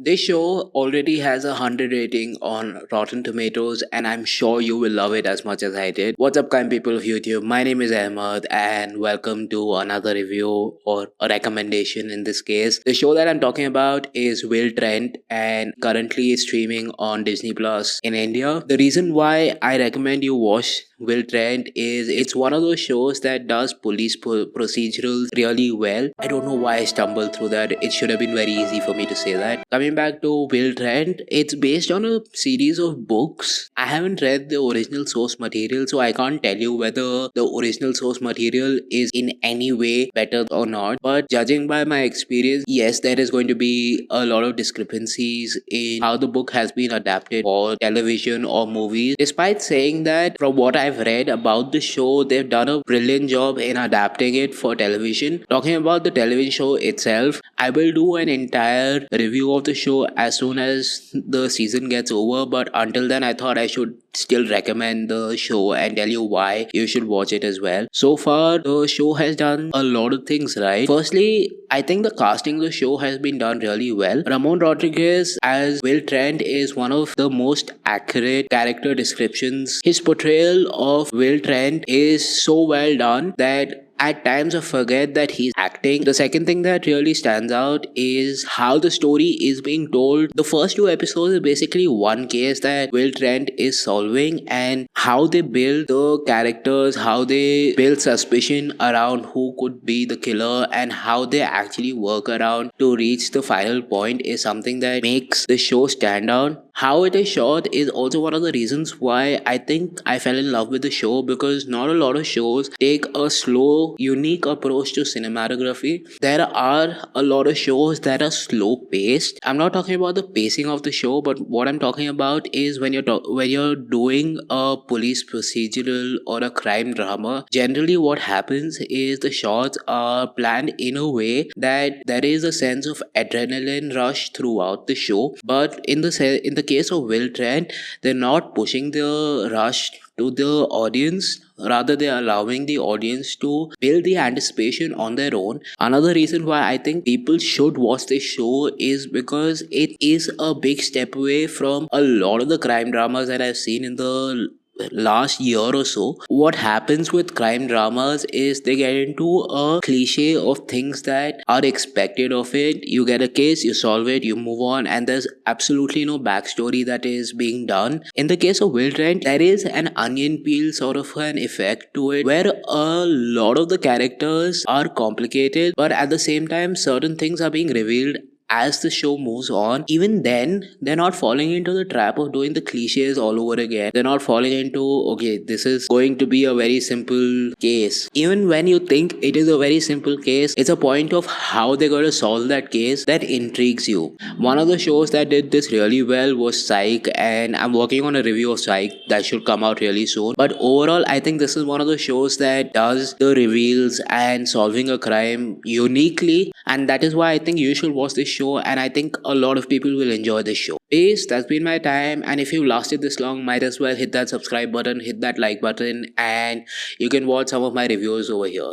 This show already has 100 rating on Rotten Tomatoes, and I'm sure you will love it as much as I did. What's up, kind people of YouTube? My name is Ahmad, and welcome to another review or a recommendation in this case. The show that I'm talking about is Will Trent, and currently it's streaming on Disney Plus in India. The reason why I recommend you watch Will Trent is it's one of those shows that does police procedurals really well. I don't know why I stumbled through that. It should have been very easy for me to say that. Coming back to Will Trent, it's based on a series of books. I haven't read the original source material, so I can't tell you whether the original source material is in any way better or not. But judging by my experience, yes, there is going to be a lot of discrepancies in how the book has been adapted for television or movies. Despite saying that, from what I've read about the show, they've done a brilliant job in adapting it for television. Talking about the television show itself, I will do an entire review of the show as soon as the season gets over, but until then, I thought I should still recommend the show and tell you why you should watch it as well. So far, the show has done a lot of things right. Firstly, I think the casting of the show has been done really well. Ramon Rodriguez as Will Trent is one of the most accurate character descriptions. His portrayal of Will Trent is so well done that at times I forget that he's acting. The second thing that really stands out is how the story is being told. The first two episodes is basically one case that Will Trent is solving, and how they build the characters, how they build suspicion around who could be the killer, and how they actually work around to reach the final point is something that makes the show stand out. How it is shot is also one of the reasons why I think I fell in love with the show, because not a lot of shows take a slow, unique approach to cinematography. There are a lot of shows that are slow paced. I'm not talking about the pacing of the show, but what I'm talking about is when you're doing a police procedural or a crime drama, generally what happens is the shots are planned in a way that there is a sense of adrenaline rush throughout the show. But in the case of Will Trent, they're not pushing the rush to the audience, rather they're allowing the audience to build the anticipation on their own. Another reason why I think people should watch this show is because it is a big step away from a lot of the crime dramas that I've seen in the last year or so. What happens with crime dramas is they get into a cliche of things that are expected of it. You get a case, you solve it, you move on, and there's absolutely no backstory that is being done. In the case of Will Trent, there is an onion peel sort of an effect to it, where a lot of the characters are complicated, but at the same time certain things are being revealed as the show moves on. Even then, they're not falling into the trap of doing the cliches all over again. They're not falling into, okay, this is going to be a very simple case. Even when you think it is a very simple case, it's a point of how they're going to solve that case that intrigues you. One of the shows that did this really well was Psych, and I'm working on a review of Psych that should come out really soon. But overall, I think this is one of the shows that does the reveals and solving a crime uniquely, and that is why I think you should watch this show, and I think a lot of people will enjoy this show. Peace, that's been my time, and if you lasted this long, might as well hit that subscribe button, hit that like button, and you can watch some of my reviews over here.